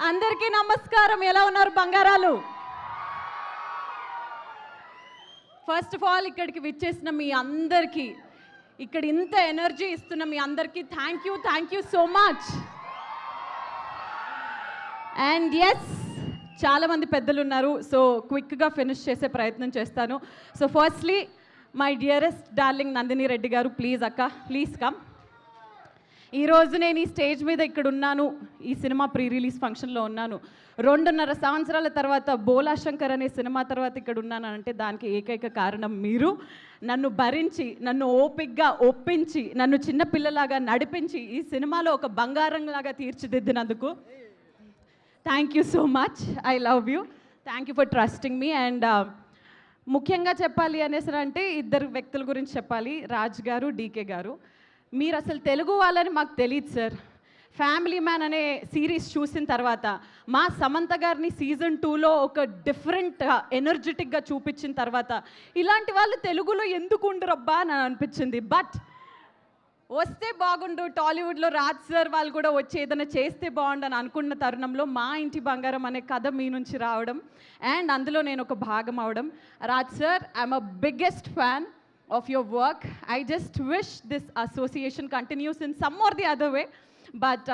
అందరికీ నమస్కారం. ఎలా ఉన్నారు బంగారాలు? ఫస్ట్ ఆఫ్ ఆల్ ఇక్కడికి విచ్చేసిన మీ అందరికీ, ఇక్కడ ఇంత ఎనర్జీ ఇస్తున్న మీ అందరికీ thank you so much. And yes, చాలామంది పెద్దలు ఉన్నారు, సో క్విక్గా ఫినిష్ చేసే ప్రయత్నం చేస్తాను. So firstly my dearest darling Nandini Reddy garu, please అక్క, ప్లీజ్ కమ్. ఈరోజు నేను ఈ స్టేజ్ మీద ఇక్కడ ఉన్నాను, ఈ సినిమా ప్రీ రిలీజ్ ఫంక్షన్లో ఉన్నాను. 2.5 సంవత్సరాల తర్వాత బోలా శంకర్ అనే సినిమా తర్వాత ఇక్కడ ఉన్నాను అంటే దానికి ఏకైక కారణం మీరు. నన్ను భరించి, నన్ను ఓపిక్గా ఒప్పించి, నన్ను చిన్నపిల్లలాగా నడిపించి ఈ సినిమాలో ఒక బంగారంలాగా తీర్చిదిద్దినందుకు thank you so much. I love you. Thank you for trusting me. And ముఖ్యంగా చెప్పాలి అనేసి అంటే ఇద్దరు వ్యక్తుల గురించి చెప్పాలి, రాజ్ గారు, డీకే గారు. మీరు అసలు తెలుగు వాళ్ళని మాకు తెలియదు సార్. ఫ్యామిలీ మ్యాన్ అనే సిరీస్ చూసిన తర్వాత మా సమంత గారిని సీజన్ 2లో ఒక డిఫరెంట్ ఎనర్జెటిక్గా చూపించిన తర్వాత ఇలాంటి వాళ్ళు తెలుగులో ఎందుకు ఉండరబ్బా అని అనిపించింది. బట్ వస్తే బాగుండు, టాలీవుడ్లో రాజ్ సార్ వాళ్ళు కూడా వచ్చి ఏదైనా చేస్తే బాగుండని అనుకున్న తరుణంలో మా ఇంటి బంగారం అనే కథ మీ నుంచి రావడం అండ్ అందులో నేను ఒక భాగం అవడం. Raj sir, I'm a biggest fan of your work. I just wish this association continues in some or the other way, but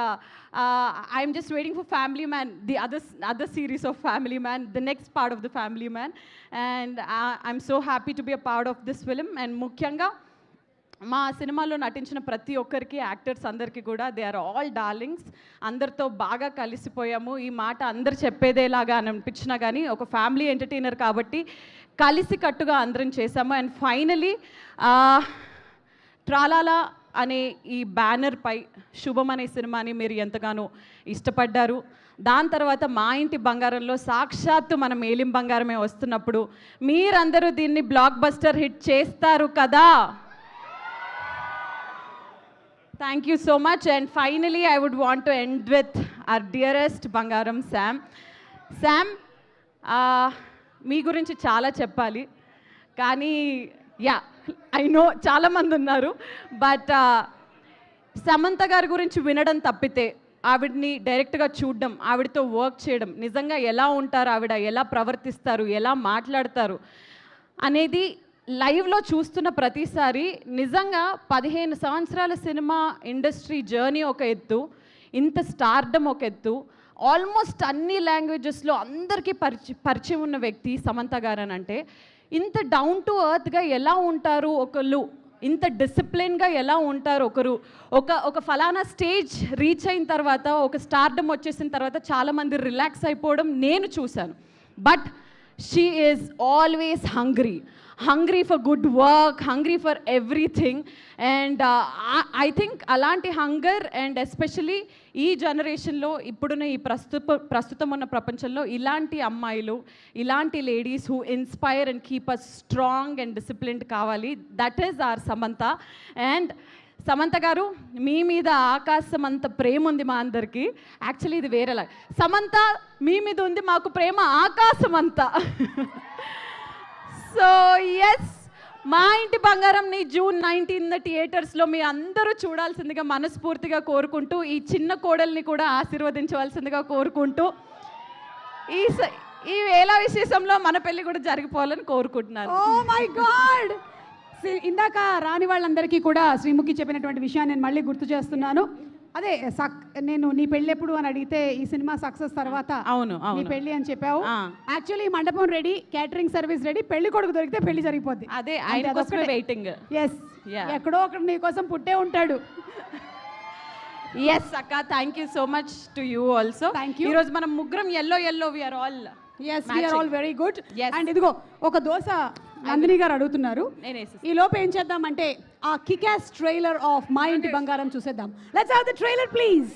I'm just waiting for Family Man, the other series of Family Man, the next part of the Family Man, and I'm so happy to be a part of this film. And ముఖ్యంగా మా సినిమాలో నటించిన ప్రతి ఒక్కరికి, actors అందరికీ కూడా they are all darlings. అందరితో బాగా కలిసిపోయాము. ఈ మాట అందరు చెప్పేదేలాగా అని అనిపించినా కానీ ఒక ఫ్యామిలీ ఎంటర్టైనర్ కాబట్టి కలిసి కట్టుగా అందరం చేశాము. అండ్ ఫైనలీ ట్రాలాలా అనే ఈ బ్యానర్పై శుభం అనే సినిమాని మీరు ఎంతగానో ఇష్టపడ్డారు. దాని తర్వాత మా ఇంటి బంగారంలో సాక్షాత్తు మన మేలిం బంగారమే వస్తున్నప్పుడు మీరందరూ దీన్ని బ్లాక్ బస్టర్ హిట్ చేస్తారు కదా. Thank you so much. And finally, I would want to end with our dearest Bangaram, Sam. Sam, మీ గురించి చాలా చెప్పాలి కానీ ఐ నో చాలామంది ఉన్నారు, బట్ సమంత గారి గురించి వినడం తప్పితే ఆవిడని డైరెక్ట్గా చూడడం, ఆవిడతో వర్క్ చేయడం, నిజంగా ఎలా ఉంటారు, ఆవిడ ఎలా ప్రవర్తిస్తారు, ఎలా మాట్లాడతారు అనేది లైవ్లో చూస్తున్న ప్రతిసారి నిజంగా 15 సంవత్సరాల సినిమా ఇండస్ట్రీ జర్నీ ఒక ఎత్తు, ఇంత స్టార్డమ్ ఒక ఎత్తు, ఆల్మోస్ట్ అన్ని లాంగ్వేజెస్లో అందరికీ పరిచయం ఉన్న వ్యక్తి సమంత గారు అని అంటే ఇంత డౌన్ టు ఎర్త్గా ఎలా ఉంటారు ఒకళ్ళు, ఇంత డిసిప్లిన్గా ఎలా ఉంటారు ఒకరు, ఒక ఫలానా స్టేజ్ రీచ్ అయిన తర్వాత, ఒక స్టార్డమ్ వచ్చేసిన తర్వాత చాలామంది రిలాక్స్ అయిపోవడం నేను చూశాను. But she is always hungry for good work, hungry for everything, and I think alanti hunger and especially ee generation lo ippuduna ee prastutam unna prapanchamlo ilanti ammayilu, ilanti ladies who inspire and keep us strong and disciplined kavali. That is our Samantha. And Samantha గారు, మీ మీద ఆకాశం అంత ప్రేమ ఉంది మా అందరికీ. Actually ఇది వేరేలా, సమంత మీ మీద ఉంది, మాకు ప్రేమ ఆకాశం అంతా. సో ఎస్, మా ఇంటి బంగారంని June 19 థియేటర్స్లో మీ అందరూ చూడాల్సిందిగా మనస్ఫూర్తిగా కోరుకుంటూ, ఈ చిన్న కోడల్ని కూడా ఆశీర్వదించవలసిందిగా కోరుకుంటూ ఈ వేళ విశేషంలో మన పెళ్ళి కూడా జరిగిపోవాలని కోరుకుంటున్నాను. ఓ మై గాడ్, ఇందాక రాని వాళ్ళందరికీ కూడా శ్రీముఖి చెప్పినటువంటి విషయాన్ని నేను మళ్ళీ గుర్తు చేస్తున్నాను. అదే నేను నీ పెళ్ళి ఎప్పుడు అని అడిగితే ఈ సినిమా సక్సెస్ తర్వాత అవును నీ పెళ్ళి అని చెప్పావు. యాక్చువల్లీ ఈ మండపం రెడీ, క్యాటరింగ్ సర్వీస్ రెడీ, పెళ్లి కొడుకు దొరికితే పెళ్లి జరిగిపోద్ది. అదే వెయిటింగ్. ఎస్, ఎక్కడో ఒకటి నీ కోసం పుట్టే ఉంటాడు. ఎస్ అక్క, thank you so much to you also. ఈరోజు మనం ముగ్గురం yellow we are all very good. And ఇదిగో ఒక దోశ నందిని గారు అడుగుతున్నారు. ఈ లోపు ఏం చేద్దామంటే ఆ కిక్ యాస్ ట్రైలర్ ఆఫ్ మా ఇంటి బంగారం చూసేద్దాం. Let's have the trailer please.